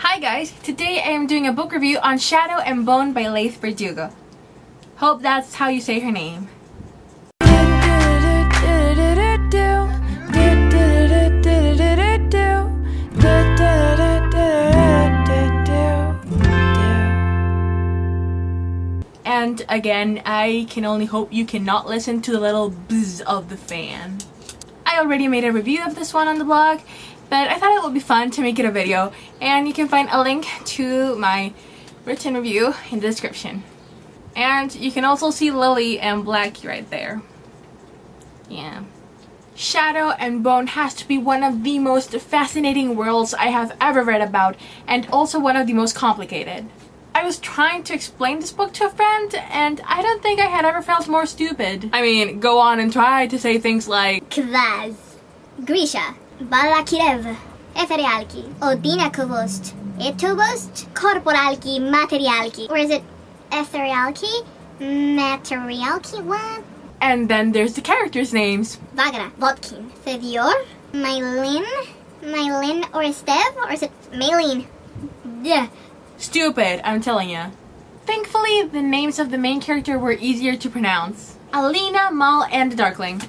Hi guys, today I am doing a book review on Shadow and Bone by Leigh Bardugo. Hope that's how you say her name. And again, I can only hope you cannot listen to the little buzz of the fan. I already made a review of this one on the blog, but I thought it would be fun to make it a video, and you can find a link to my written review in the description. And you can also see Lily and Blackie right there. Yeah. Shadow and Bone has to be one of the most fascinating worlds I have ever read about, and also one of the most complicated. I was trying to explain this book to a friend, and I don't think I had ever felt more stupid. I mean, go on and try to say things like Kvaz, Grisha, Balakirev, Eterialki, Odinakovost, Etovost, Korporalki, Materialki. Or is it Eterialki? Materialki? What? And then there's the characters' names. Vagra, Vodkin, Fevior, Mylin or Estev? Or is it Maylene? Yeah. Stupid, I'm telling you. Thankfully, the names of the main character were easier to pronounce. Alina, Mal, and the Darkling.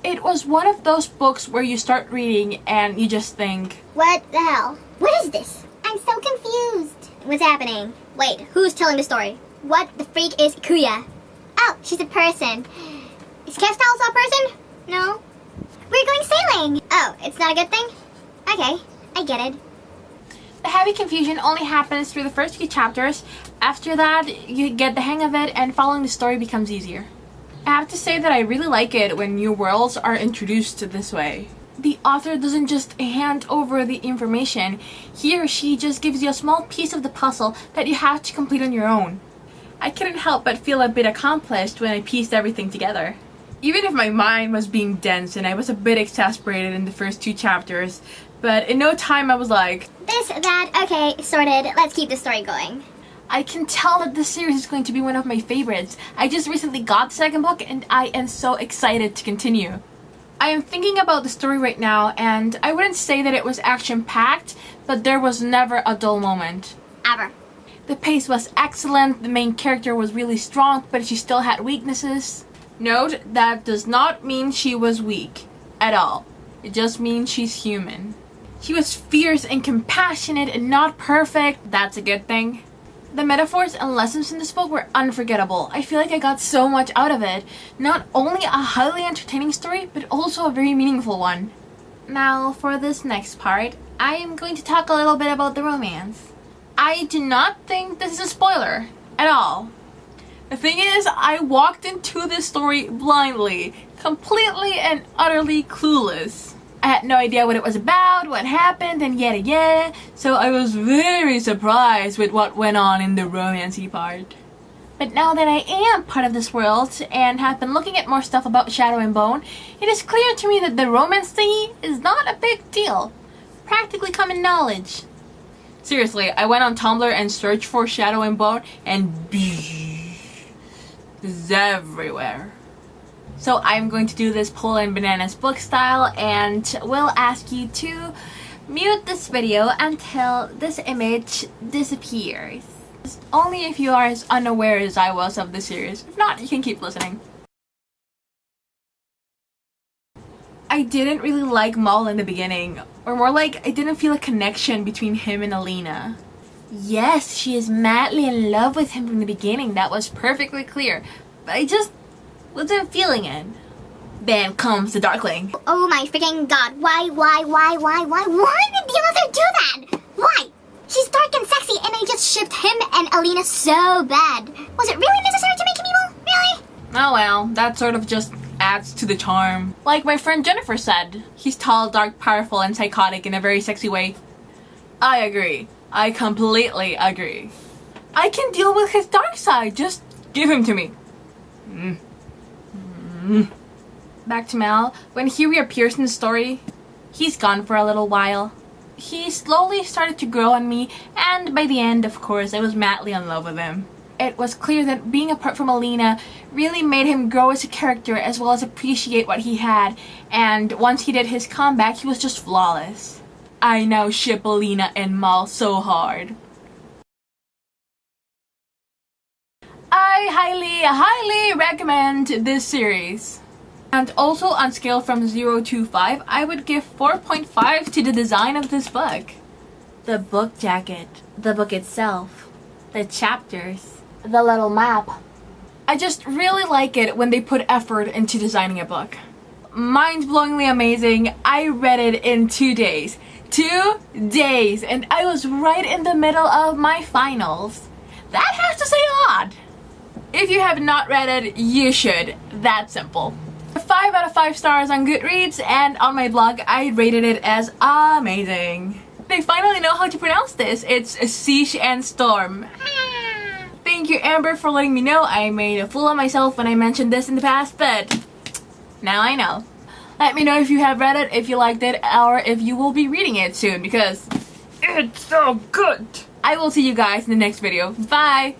It was one of those books where you start reading and you just think, what the hell? What is this? I'm so confused. What's happening? Wait, who's telling the story? What the freak is Kuya? Oh, she's a person. Is Kefta also a person? No. We're going sailing. Oh, it's not a good thing? Okay, I get it. the heavy confusion only happens through the first few chapters. After that, you get the hang of it and following the story becomes easier. I have to say that I really like it when new worlds are introduced this way. The author doesn't just hand over the information, he or she just gives you a small piece of the puzzle that you have to complete on your own. I couldn't help but feel a bit accomplished when I pieced everything together. Even if my mind was being dense and I was a bit exasperated in the first two chapters, but in no time I was like, this, that, okay, sorted, let's keep the story going. I can tell that this series is going to be one of my favorites. I just recently got the second book and I am so excited to continue. I am thinking about the story right now and I wouldn't say that it was action-packed, but there was never a dull moment. Ever. The pace was excellent, the main character was really strong, but she still had weaknesses. Note, that does not mean she was weak at all. It just means she's human. She was fierce and compassionate and not perfect. That's a good thing. The metaphors and lessons in this book were unforgettable. I feel like I got so much out of it. Not only a highly entertaining story, but also a very meaningful one. Now, for this next part, I am going to talk a little bit about the romance. I do not think this is a spoiler at all. The thing is, I walked into this story blindly, completely and utterly clueless. I had no idea what it was about, what happened, and yada, so I was very surprised with what went on in the romancy part. But now that I am part of this world and have been looking at more stuff about Shadow and Bone, it is clear to me that the romance thingy is not a big deal. Practically common knowledge. Seriously, I went on Tumblr and searched for Shadow and Bone and it's everywhere. So I'm going to do this Pola and Bananas book style and will ask you to mute this video until this image disappears. Only if you are as unaware as I was of the series. If not, you can keep listening. I didn't really like Maul in the beginning, or more like I didn't feel a connection between him and Alina. Yes, she is madly in love with him from the beginning, that was perfectly clear, but I just wasn't feeling it. Then comes the Darkling. Oh my freaking god, why did the author do that? Why? She's dark and sexy and I just shipped him and Alina so bad. Was it really necessary to make him evil? Really? Oh well, that sort of just adds to the charm. Like my friend Jennifer said, he's tall, dark, powerful, and psychotic in a very sexy way. I agree. I completely agree. I can deal with his dark side, just give him to me. Back to Mal. When he reappears in the story, he's gone for a little while. He slowly started to grow on me, and by the end, of course, I was madly in love with him. It was clear that being apart from Alina really made him grow as a character as well as appreciate what he had, and once he did his comeback, he was just flawless. I now ship Alina and Mal so hard. I highly recommend this series. And also on scale from 0 to 5, I would give 4.5 to the design of this book. The book jacket, the book itself, the chapters, the little map. I just really like it when they put effort into designing a book. Mind-blowingly amazing. I read it in 2 days. 2 days! And I was right in the middle of my finals. That has to say a lot. If you have not read it, you should. That simple. 5 out of 5 stars on Goodreads, and on my blog I rated it as amazing. They finally know how to pronounce this. It's Siege and Storm. Thank you, Amber, for letting me know. I made a fool of myself when I mentioned this in the past, but now I know. Let me know if you have read it, if you liked it, or if you will be reading it soon, because it's so good. I will see you guys in the next video. Bye!